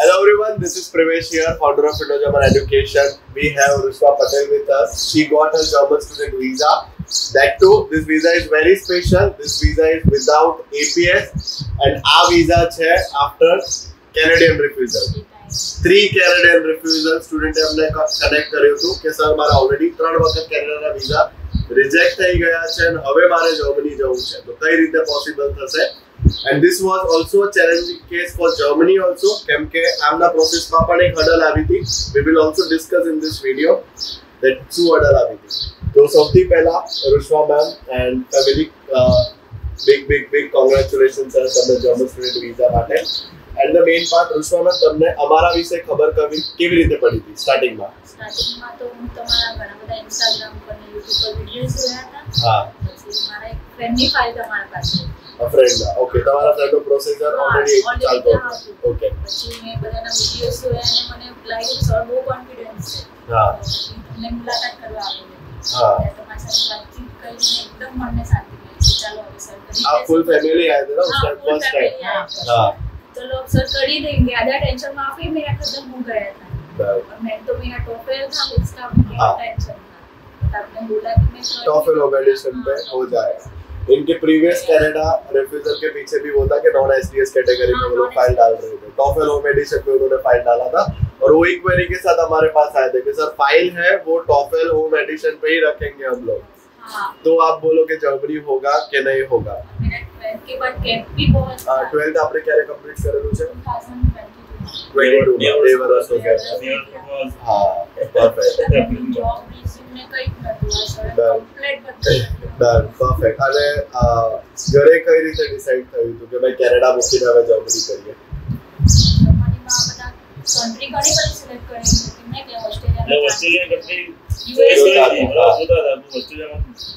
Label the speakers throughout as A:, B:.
A: Hello everyone, this is Pravesh here, founder of Indo-German Education. We have Rushwa Patel with us. She got her German student visa. That too, this visa is very special. This visa is without APS and our visa है after Canadian refusal. 3 Canadian refusal student हमने connect કર્યું હતું કે sir મારા already 3 વખત કેનેડાના visa reject થઈ ગયા છે અને હવે મારે જર્મની જવું છે તો કઈ રીતે પોસિબલ થશે. And this was also a challenging case for Germany also કેમ કે આમના પ્રોસેસમાં પણ એક હર્ડલ આવી હતી. We will also discuss in this video that શું હર્ડલ આવી હતી. તો સૌથી પહેલા Rushva ma'am and family big congratulations sir તમને જર્મન સ્ટુડન્ટ વિઝા માટે. And the main part Rushva ma'am તમને અમારા વિશે ખબર કેવી રીતે પડી હતી સ્ટાર્ટિંગમાં
B: તો હું તમારા ઘણા બધા Instagram પર ને YouTube પર વિડિયોઝ જોયા હતા. હા પછી મારા એક ફ્રેન્ડની ફાઇલ તમારા પાસે
A: फ्रेंड ओके તમારા ફ્રેન્ડનો પ્રોસેસર ઓલરેડી ચાલતો હતો. ઓકે
B: પછી મેં બધાના વિડિયોઝ જોયા અને મને લાગ્યું સર બહુ કોન્ફિડન્સ છે. હા પછી તમને મુલાકાત કરવા આવી. હા તમારી સાથે વાતચીત કરીને એકદમ મનને શાંતિ મળી. ચાલો હવે સર કરી
A: આ ફૂલ ફેમિલી આયા था ना उस टाइम फर्स्ट टाइम. हां
B: चलो अब सर कर ही देंगे. आधा टेंशन माफी मेरा खत्म हो गया था. और मैं तो मेरा टॉफल था उसका भी टेंशन था. आपने बोला कि मैं
A: टॉफल ऑब्लिगेशन पे हो जाएगा. इनके प्रीवियस कनाडा रिफ्यूजल के पीछे भी वो था कि नॉन एसडीएस कैटेगरी में वो लोग फाइल डाल रहे थे. टॉफल होम एडिशन में उन्होंने फाइल डाला था और वो एक क्वेरी के साथ हमारे पास आए थे कि सर फाइल है वो टॉफल होम एडिशन पे ही रखेंगे हम लोग. तो आप बोलो कि जर्मनी होगा कि नहीं होगा.
B: मेरा 12th के बाद कैंप भी बहुत
A: 12th आपने क्या कंप्लीट करेलू છે
B: 2022
A: 22 વર્ષ हो गया. हां परफेक्ट
B: जॉब रिज्यूम में કઈ નતું સર કમ્પ્લીટ બધું
A: ડન પરફેક્ટ. અને ઘરે કઈ રીતે ડિસાઈડ થયું હતું કે ભાઈ કેનેડા મૂકીને હવે જર્મની કરીએ.
B: જર્મનીમાં બધા કન્ટ્રી ઘણી બધી સિલેક્ટ કરી હતી મેં કે ઓસ્ટ્રેલિયા
C: कंट्री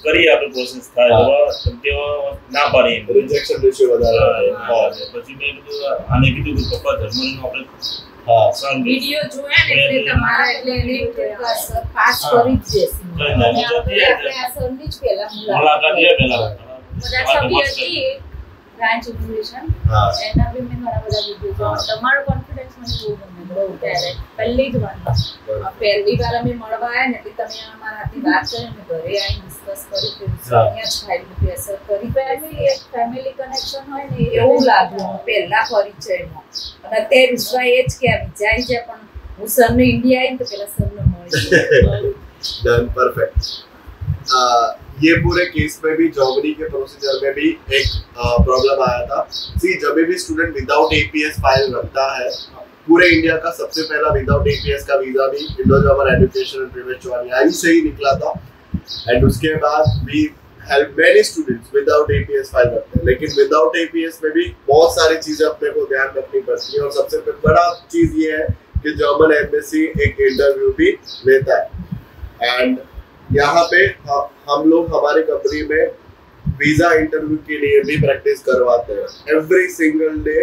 C: કરી આપણે પ્રોસેસ થાય તેઓ ના પાડી
A: રિજેક્શન રેશિયો વધારે.
C: હા પછી મેં આને કીધું કે પપ્પા જર્મનીનો આપણે
A: હા
B: વિડિયો જોયા ને એટલે તમારા એટલે પાસ કરી જ દેશે. આપણે આ સરની જ પહેલા
C: મુલાકાત લે પહેલા
B: બધા સભ્ય હતી બ્રાન્ચ ઇન્ફોર્મેશન એના બી મેં ઘણા બધા વિડિયો તમારો કોન્ફિડન્સ મને બહુ ગમ્યો. બહુ ત્યારે પહેલી જ વાર પહેલી વાર અમે મળવા આવ્યા ને એટલે તમે અમારાથી વાત કરી ને ઘરે આવીને ડિસ્કસ કરી કે અહીંયા જ ફાઇલ મૂકી અસર કરી ફેમિલી કનેક્શન હોય ને એવું લાગ્યું પહેલા પરિચયમાં. અને તે વિશ્વા એ જ કે વિચારી છે પણ હું સરને ઇન્ડિયા આવીને તો પેલા સરને મળી.
A: Done perfect. ये पूरे केस में भी जर्मनी के प्रोसीजर में भी एक प्रॉब्लम आया था. सी जब भी स्टूडेंट विदाउट एपीएस फाइल रखता है पूरे इंडिया का सबसे पहला विदाउट एपीएस का वीजा भी इंडो जर्मन एजुकेशन एंड प्रवेश चौहान से ही निकला था. एंड उसके बाद भी help many students without APS file रखते हैं. लेकिन विदाउट एपीएस में भी बहुत सारी चीजें अपने को ध्यान रखनी पड़ती है और सबसे बड़ा चीज ये है कि जर्मन एम्बेसी एक इंटरव्यू भी लेता है. एंड यहाँ पे हम लोग हमारी कंपनी में वीजा इंटरव्यू के लिए भी प्रैक्टिस करवाते हैं. Every single day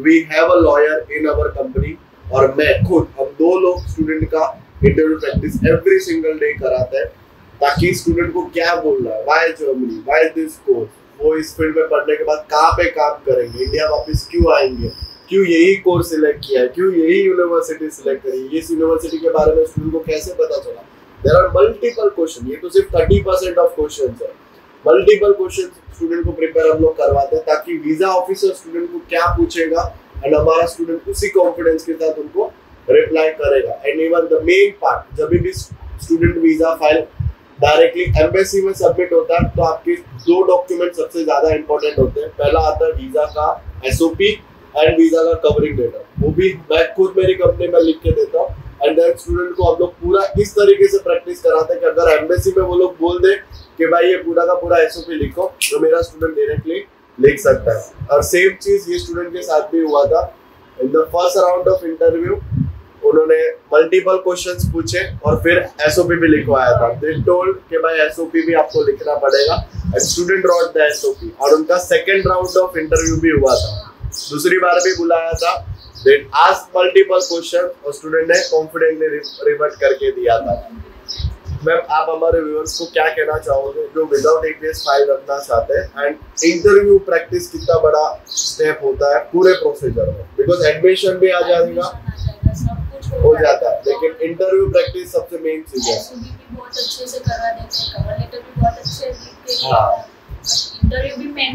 A: we have a lawyer in our company और मैं खुद हम 2 लोग स्टूडेंट का interview practice every single day कराते हैं ताकि स्टूडेंट को क्या बोलना है, why Germany, why this course, वो इस फील्ड में पढ़ने के बाद कहाँ पे काम करेंगे, इंडिया वापस क्यों आएंगे, क्यों यही कोर्स सिलेक्ट किया है, क्यों यही यूनिवर्सिटी सिलेक्ट करी, इस यूनिवर्सिटी के बारे में स्टूडेंट को कैसे पता चला. There are multiple questions. ये तो सिर्फ 30% ऑफ क्वेश्चंस है. मल्टीपल क्वेश्चंस स्टूडेंट को प्रिपेयर हम लोग करवाते हैं ताकि वीजा ऑफिसर स्टूडेंट को क्या पूछेगा एंड हमारा स्टूडेंट उसी कॉन्फिडेंस के साथ उनको रिप्लाई करेगा. And even the main part जब भी student visa file directly embassy में सबमिट होता है तो आपके 2 डॉक्यूमेंट सबसे ज्यादा इंपॉर्टेंट होते हैं. पहला आता है वीजा का एसओपी एंड वीजा का कवरिंग लेटर. वो भी मैं खुद मेरी कंपनी में लिख के देता हूँ. एंड देन स्टूडेंट को हम लोग पूरा इस तरीके से प्रैक्टिस कराते हैं कि अगर एम्बेसी में वो लोग बोल दे कि भाई ये पूरा का पूरा एसओपी लिखो तो मेरा स्टूडेंट डायरेक्टली लिख सकता है. और सेम चीज ये स्टूडेंट के साथ भी हुआ था. In the first round of interview उन्होंने मल्टीपल क्वेश्चंस पूछे और फिर एसओपी भी लिखवाया था. दे टोल्ड कि भाई एसओपी भी आपको लिखना पड़ेगा. And student wrote the SOP और उनका सेकंड राउंड ऑफ इंटरव्यू भी हुआ था. दूसरी बार भी बुलाया था. They asked multiple questions और स्टूडेंट ने कॉन्फिडेंटली रिवर्ट करके दिया था. मैम आप हमारे व्यूअर्स को क्या कहना चाहोगे जो विदाउट एपीएस फाइल रखना चाहते हैं एंड इंटरव्यू प्रैक्टिस कितना बड़ा स्टेप होता है पूरे प्रोसीजर में बिकॉज एडमिशन भी आ जाएगा,
B: सब कुछ
A: हो जाता है, लेकिन इंटरव्यू प्रैक्टिस सबसे मेन चीज है।
B: एसओबी भी बहुत अच्छे से करवा देते हैं, कवर लेटर भी बहुत अच्छे लिख के
A: हाँ।
B: इंटरव्यू भी मैं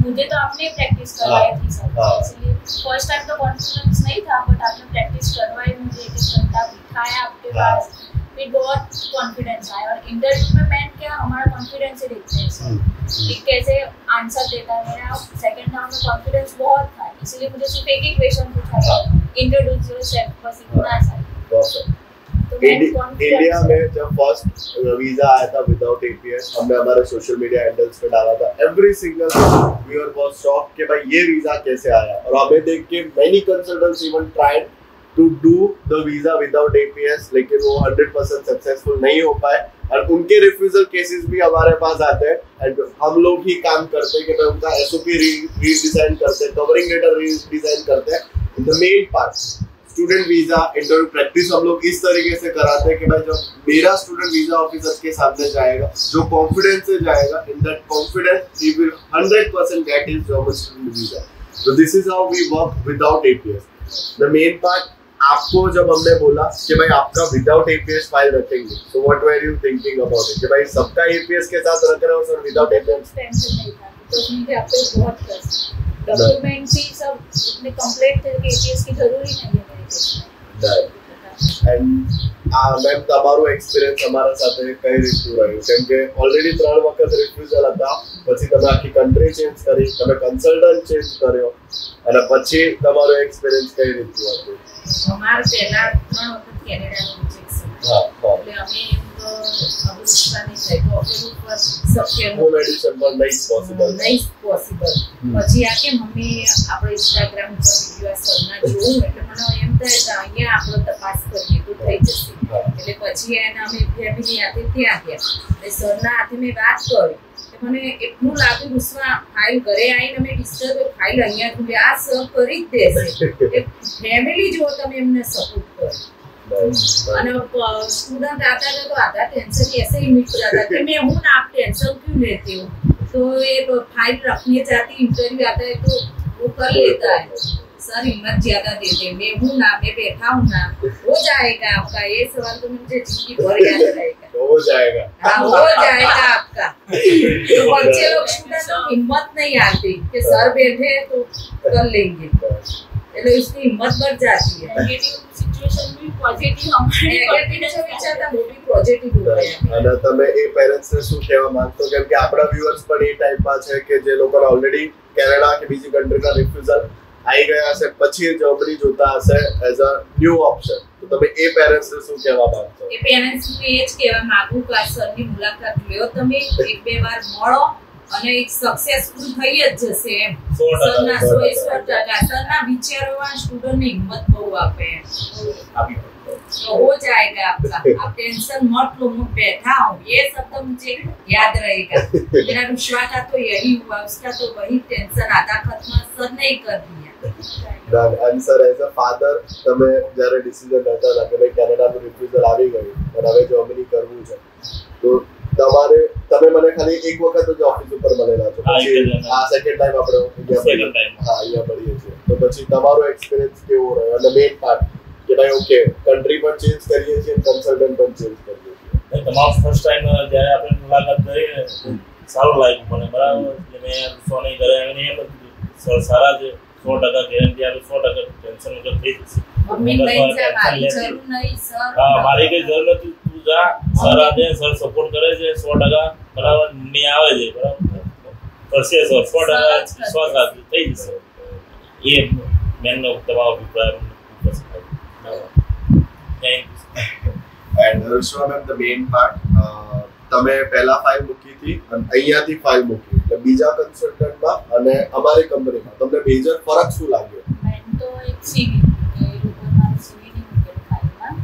B: मुझे तो आपने प्रैक्टिस करवाई थी सब, इसलिए फर्स्ट टाइम तो कॉन्फिडेंस नहीं था, बट आपने प्रैक्टिस करवाई, मुझे एक घंटा बिठाया आपके पास, फिर बहुत कॉन्फिडेंस आया। और इंटरव्यू में मैं क्या हमारा कॉन्फिडेंस ही देखते हैं सर कि कैसे आंसर देता है। मेरा सेकंड राउंड में कॉन्फिडेंस बहुत था, इसलिए मुझे सिर्फ एक ही क्वेश्चन पूछा था, इंट्रोड्यूस योरसेल्फ, बस इतना सा।
A: इंडिया में जब फर्स्ट वीजा आया था विदाउट एपीएस, हमने हमारे सोशल मीडिया हैंडल्स पे डाला था, every single viewer was shocked कि भाई ये वीजा कैसे आया। और हमें देख के many consultants even tried to do the visa without APS, लेकिन वो 100% सक्सेसफुल नहीं हो पाए। और उनके रिफ्यूजल केसेस भी हमारे पास आते हैं, एंड हम लोग ही काम करते हैं कि भाई उनका एसओपी रीडिजाइन करते हैं, कवरिंग लेटर रीडिजाइन करते हैं। The main part student visa interview practice हम लोग इस तरीके से कराते हैं कि भाई जब मेरा स्टूडेंट वीजा ऑफिसर के सामने जाएगा, जो कॉन्फिडेंस से जाएगा, in that confidence he will 100% get his job student visa. So this is how we work without APS. The main part, आपको जब हमने बोला कि भाई आपका विदाउट एपीएस फाइल रखेंगे, so what were you thinking about it कि भाई सबका एपीएस के साथ रख रहे हो सर विदाउट एपीएस?
B: टेंशन नहीं था, तो मुझे आप पे बहुत ट्रस्ट, डॉक्यूमेंट्स ही सब इतने कंप्लीट थे कि एपीएस की जरूरी नहीं है मेरे केस में।
A: एंड मैम તમારો એક્સપિરિયન્સ અમારા સાથે કઈ રીતનું રહ્યું? કેમ કે ઓલરેડી 3 વખત રિફ્યુઝલ હતા, પછી તમે આખી કન્ટ્રી ચેન્જ કરી, તમે કન્સલ્ટન્ટ ચેન્જ કર્યો, અને પછી તમારો એક્સપિરિયન્સ કઈ રીતનું હતું?
B: અમાર પહેલા 3 વખત કેનેડાનું રિજેક્શન,
A: હા
B: એટલે અમે અભિષ્ટા નહીં થઈ તો પેલું પર શક્ય
A: હોમ એડિશન પણ નહીં પોસિબલ,
B: પછી આ કે મમ્મી આપણે ઇન્સ્ટાગ્રામ પર વિડિયો સરના જોઉં, એટલે મને એમ થાય કે અહીંયા આપણો તપાસ કરીએ તો થઈ જશે। એટલે પછી એને અમે ફેમિલી સાથે ત્યાં ગયા, એટલે સરના હાથે મેં વાત કરી, મને એટલું લાગ્યું ગુસ્સા, ફાઇલ ઘરે આવીને અમે ડિસ્ટર્બ ફાઇલ અહીંયા ખુલે, આ સર કરી જ દેશે, ફેમિલી જો તમે એમને સપોર્ટ કરો। અને स्टूडेंट आता था तो आधा टेंशन ऐसे ही मिट जाता कि मैं हूँ ना, आप टेंशन क्यों लेते हो, तो ये फाइल रखने जाती, इंटरव्यू आता है तो वो कर लेता है, सर हिम्मत ज्यादा देते, मैं हूँ ना, मैं बैठा हूँ ना, हो जाएगा आपका। ये सवाल तो मुझे जिंदगी भर याद रहेगा,
A: हो जाएगा,
B: हाँ हो जाएगा आपका। तो बच्चे लोग स्टूडेंट लोग हिम्मत नहीं आती कि सर बैठे तो कर लेंगे, એટલે उसकी हिम्मत बढ़ जाती है। नेगेटिव सिचुएशन में पॉजिटिव हमारे कॉन्फिडेंस विचारता मोटी पॉजिटिव हो गया।
A: અને તમે એ પેરેન્ટ્સ ને શું કહેવા માંગતો? કેમ કે આપણા વ્યુઅર્સ પણ એ ટાઈપમાં છે કે જે લોકો ઓલરેડી કેનેડા કે બીજી કન્ટ્રીના રિફ્યુઝલ આવી ગયા હશે, પછી એ જર્મની જોતા હશે એઝ અ ન્યૂ ઓપ્શન, તો તમે એ પેરેન્ટ્સ ને શું કહેવા માંગતો?
B: એ પેરેન્ટ્સ ને એ જ કહેવા માંગુ કે આ સરની મુલાકાત લ્યો, તમે એક બે વાર મળો અને એક સક્સેસફુલ થઈ જ જશે એમ। સરના 100% સરના વિચારવા સ્ટુડન્ટ ને હિંમત બહુ આપે, तो हो जाएगा आपका, आप टेंशन मत लो, मैं बैठा हूँ, ये शब्द मुझे याद रहेगा। मेरा रुशवा का तो यही हुआ, उसका तो वही टेंशन आधा खत्म सर ने ही कर दिया।
A: आंसर एज अ फादर તમે જ્યારે ડિસિઝન લેતા હતા કે ભાઈ કેનેડાનું રિફ્યુઝલ આવી ગયું અને હવે જર્મની કરવું છે, તો તમારે તમે મને ખાલી એક વખત જ ઓફિસ ઉપર મળેલા છો, પછી આ સેકન્ડ ટાઈમ આપણે અહીંયા મળીએ છીએ, તો પછી તમારો એક્સપિરિયન્સ કેવો રહ્યો? અને મેઇન પાર્ટ કે ભાઈ ઓકે કન્ટ્રી પણ ચેન્જ કરીએ છીએ, કન્સલ્ટન્ટ પણ ચેન્જ કરીએ છીએ,
C: તમારો ફર્સ્ટ ટાઈમ જ્યારે આપણે મુલાકાત કરી સારું લાગ્યું મને, બરાબર? મેં સોની ઘરે આવીને એમ સર સારા છે, 100% ગેરંટી આપે, 100% ટેન્શન વગર થઈ જશે।
B: મમ્મી નહીં જા, મારી જરૂર નહીં સર,
C: હા મારી કઈ જરૂર નથી, તું જા, સર આદે સર સપોર્ટ કરે છે, 100% બરાબર ની આવે છે, બરાબર કરશે સર, 100% વિશ્વાસ રાખી થઈ જશે। એ મેનનો તમારો અભિપ્રાય
A: and Rushva ma'am the main part, તમે પહેલા ફાઇલ મૂકી હતી અને અહીંયાથી ફાઇલ મૂકી, એટલે બીજા કન્સલ્ટન્ટમાં અને અમારી કંપનીમાં તમને મેજર ફરક શું લાગ્યો?
B: મેં તો એક સીવી કે રૂપમાં સીવી ની મૂકેલું ફાઇલમાં,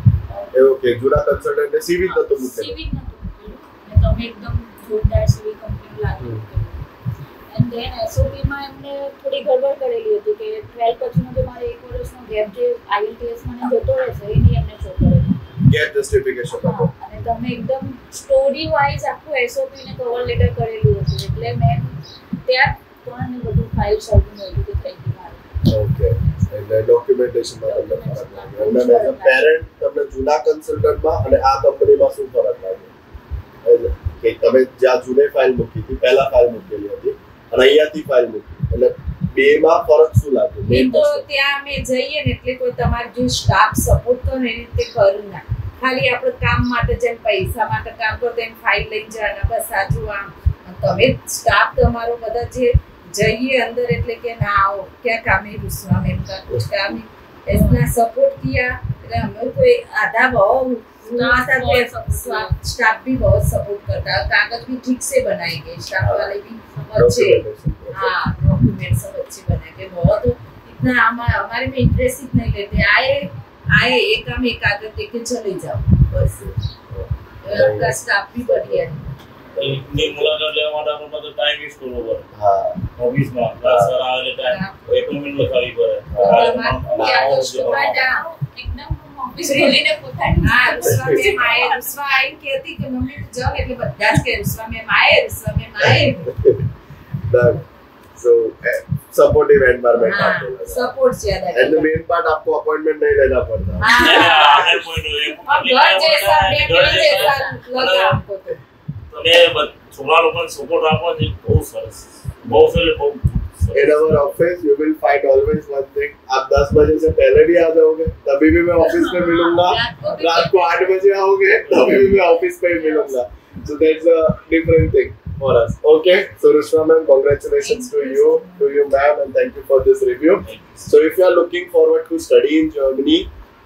A: એવું કે જૂના કન્સલ્ટન્ટે સીવી નતો મૂકેલું?
B: સીવી નતો મૂકેલું, ને તમે એકદમ જોરદાર સીવી કંપની લાગી મૂકેલું। એન્ડ ધેન એસઓપી માં એમને થોડી ગડબડ કરેલી હતી કે 12 પછીનો જે મારે 1 વર્ષનો ગેપ જે આઈએલટીએસ મને જતો રહેશે એ નહીં એમને શો કરેલું,
A: ગેટ જસ્ટિફિકેશન હતો,
B: અને તમે એકદમ સ્ટોરી વાઇઝ આખું એસઓપી ને કવર લેટર કરેલું હતું, એટલે મેં ત્યાં પણ બધું ફાઇલ સોલ્વિંગ હતું કે થઈ ગયું મારું।
A: ઓકે એટલે ડોક્યુમેન્ટેશનમાં તમને ફરક લાગે અને એઝ અ પેરેન્ટ તમને જૂના કન્સલ્ટન્ટમાં અને આ કંપનીમાં શું ફરક લાગે કે તમે જ્યાં જૂને ફાઇલ મૂકી હતી પહેલા ફાઇલ મૂકેલી હતી અને અહીંયાથી ફાઇલ મૂકી એટલે બેમાં ફરક શું લાગે મેઇન
B: તો ત્યાં અમે જઈએ ને એટલે કોઈ તમારે જો સ્ટાફ સપોર્ટ કરે ને એ રીતે કરું ના ખાલી આપણે કામ માટે જેમ પૈસા માટે કામ કરો તેમ ફાઇલ લઈને જવાના બસ સાચું આમ તમે સ્ટાફ તમારો બધા જે जाइए अंदर એટલે કે ના आओ क्या काम है दूसरा में का कुछ काम है इतना सपोर्ट किया એટલે हमें कोई आधा बहुत आता है स्टाफ भी बहुत सपोर्ट करता है कागज भी ठीक से बनाएंगे स्टाफ वाले भी अच्छे हाँ डॉक्यूमेंट सब अच्छे बनाएंगे बहुत इतना हमारे में इंटरेस्ट ही नहीं लेते आए एक काम एक कागज देके चले जाओ बस आपका स्टाफ भी बढ़िया है
C: ની મુલાકાત લેવા માટે આપણે તો ટાઈમ વેસ્ટ કરવો પડે હા ઓફિસમાં સર આવે ટાઈમ એપોઇન્ટમેન્ટ લખાવી પડે
B: એકદમ ઓફિસ રેલીને પોતાની હા રૂસવા મેમ આયે રૂસવા આઈ કહેતી કે મમ્મી તું જાવ એટલે બધા જ કે રૂસવા મેમ આયે
A: so supportive environment आपको लगा
B: सपोर्ट ज्यादा
A: and the main part आपको अपॉइंटमेंट नहीं लेना पड़ता
B: घर जैसा लगा हमको तो
C: તમે છોકરા લોકોને સપોર્ટ આપો છે બહુ સરસ બહુ
A: In our office you will find always one thing आप 10 बजे से पहले भी आ जाओगे तभी भी मैं ऑफिस में मिलूंगा रात को 8 बजे आओगे तभी भी मैं ऑफिस में ही मिलूंगा so that's a different thing for us okay so Rushma ma'am congratulations to you ma'am and thank you for this review so if you are looking forward to study in Germany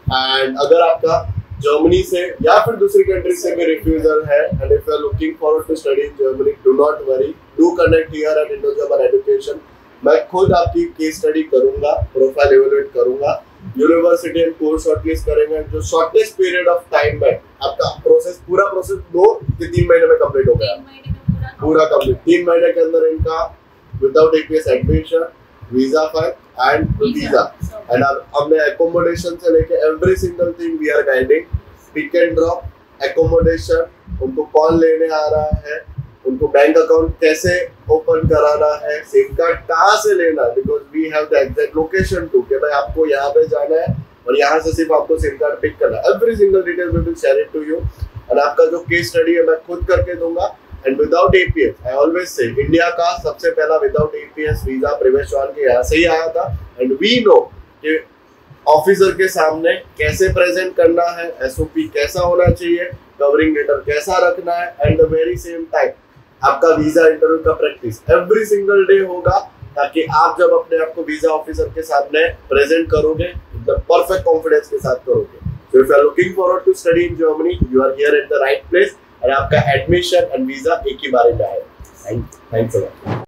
A: and अगर आपका Germany से या फिर दूसरी country से भी refusal है and if you are looking forward to study in Germany do not worry do connect here at Indo-German Education मैं खुद आपकी केस स्टडी करूंगा प्रोफाइल इवैल्यूएट करूंगा यूनिवर्सिटी एंड कोर्स शॉर्टलिस्ट करेंगे जो शॉर्टेस्ट पीरियड ऑफ टाइम में आपका पूरा प्रोसेस 2 से 3 महीने में कंप्लीट हो गया पूरा कंप्लीट 3 महीने के अंदर इनका without APS admission visa file and visa and हमने एकोमोडेशन से लेके every single thing we are guiding pick and drop accommodation उनको कौन लेने आ रहा है उनको बैंक अकाउंट कैसे ओपन कराना है सिम कार्ड कहाँ से लेना है because we have the exact location to कि भाई आपको यहाँ पे जाना है और यहाँ से सिर्फ आपको सिम कार्ड पिक करना है every single detail we will share it to you और आपका जो केस स्टडी है मैं खुद करके दूंगा and without APS I always say India का सबसे पहला विदाउट APS वीजा प्रवेश चौहान के यहाँ से ही आया था एंड वी नो कि ऑफिसर के सामने कैसे प्रेजेंट करना है SOP कैसा होना चाहिए कवरिंग लेटर कैसा रखना है and the very same time आपका वीजा इंटरव्यू का प्रैक्टिस एवरी सिंगल डे होगा ताकि आप जब अपने आप को वीजा ऑफिसर के सामने प्रेजेंट करोगे एकदम परफेक्ट कॉन्फिडेंस के साथ करोगे so if you are looking forward to study in Germany you are here at the right place और आपका एडमिशन एंड वीजा एक ही बारे में आएगा थैंक्स अ लॉट